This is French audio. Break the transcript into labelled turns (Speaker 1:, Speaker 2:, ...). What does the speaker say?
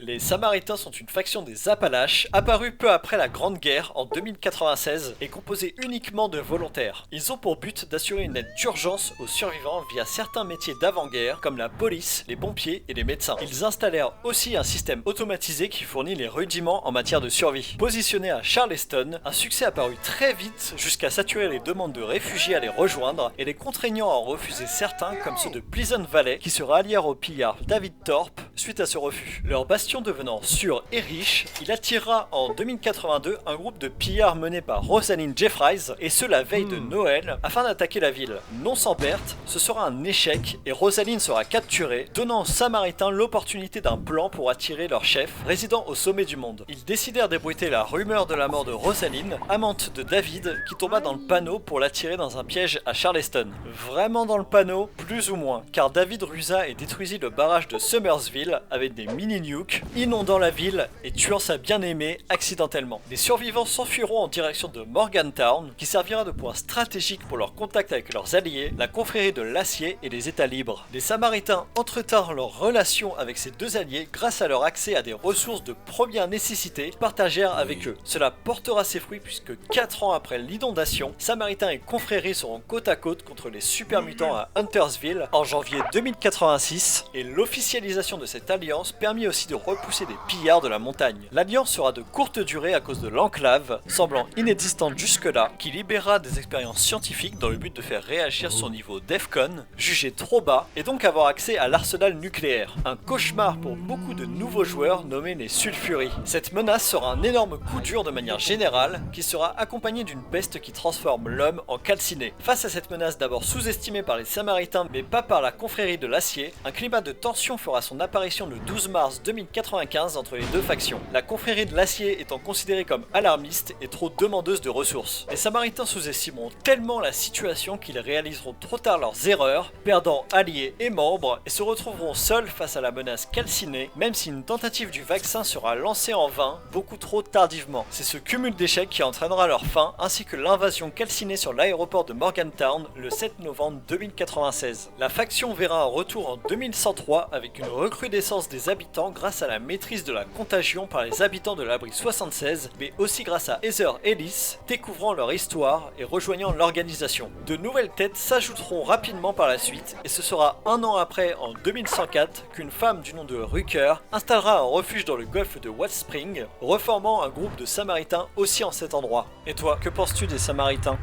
Speaker 1: Les Samaritains sont une faction des Appalaches, apparue peu après la Grande Guerre en 2096 et composée uniquement de volontaires. Ils ont pour but d'assurer une aide d'urgence aux survivants via certains métiers d'avant-guerre comme la police, les pompiers et les médecins. Ils installèrent aussi un système automatisé qui fournit les rudiments en matière de survie. Positionné à Charleston, un succès apparut très vite jusqu'à saturer les demandes de réfugiés à les rejoindre et les contraignant à en refuser certains comme ceux de Pleasant Valley qui se rallièrent au pillard David Thorpe suite à ce refus. Leur bastion devenant sûr et riche, il attira en 2082 un groupe de pillards mené par Rosalind Jeffries, et ce la veille de Noël, afin d'attaquer la ville. Non sans perte, ce sera un échec et Rosalind sera capturée, donnant aux Samaritains l'opportunité d'un plan pour attirer leur chef, résidant au sommet du monde. Ils décidèrent d'ébruiter la rumeur de la mort de Rosalind, amante de David, qui tomba dans le panneau pour l'attirer dans un piège à Charleston. Vraiment dans le panneau, plus ou moins, car David rusa et détruisit le barrage de Summersville avec des mini-nukes, inondant la ville et tuant sa bien-aimée accidentellement. Les survivants s'enfuiront en direction de Morgantown, qui servira de point stratégique pour leur contact avec leurs alliés, la confrérie de l'acier et les États libres. Les Samaritains entretinrent leur relation avec ces deux alliés grâce à leur accès à des ressources de première nécessité qu'ils partagèrent avec eux. Cela portera ses fruits puisque 4 ans après l'inondation, Samaritains et confréries seront côte à côte contre les super mutants à Huntersville en janvier 2086, et l'officialisation de cette alliance permit aussi de repousser des pillards de la montagne. L'alliance sera de courte durée à cause de l'enclave, semblant inexistante jusque-là, qui libérera des expériences scientifiques dans le but de faire réagir son niveau DEFCON, jugé trop bas, et donc avoir accès à l'arsenal nucléaire. Un cauchemar pour beaucoup de nouveaux joueurs nommés les Sulfuries. Cette menace sera un énorme coup dur de manière générale, qui sera accompagné d'une peste qui transforme l'homme en calciné. Face à cette menace d'abord sous-estimée par les Samaritains mais pas par la confrérie de l'acier, un climat de tension fera son apparition le 12 mars 2095 entre les deux factions. La confrérie de l'acier étant considérée comme alarmiste et trop demandeuse de ressources. Les Samaritains sous-estimeront tellement la situation qu'ils réaliseront trop tard leurs erreurs, perdant alliés et membres, et se retrouveront seuls face à la menace calcinée, même si une tentative du vaccin sera lancée en vain, beaucoup trop tardivement. C'est ce cumul d'échecs qui entraînera leur fin, ainsi que l'invasion calcinée sur l'aéroport de Morgantown le 7 novembre 2096. La faction verra un retour en 2103 avec une recrudescence des habitants grâce à la maîtrise de la contagion par les habitants de l'abri 76, mais aussi grâce à Heather Ellis, découvrant leur histoire et rejoignant l'organisation. De nouvelles têtes s'ajouteront rapidement par la suite, et ce sera un an après, en 2104, qu'une femme du nom de Rucker installera un refuge dans le golfe de West Spring, reformant un groupe de Samaritains aussi en cet endroit. Et toi, que penses-tu des Samaritains ?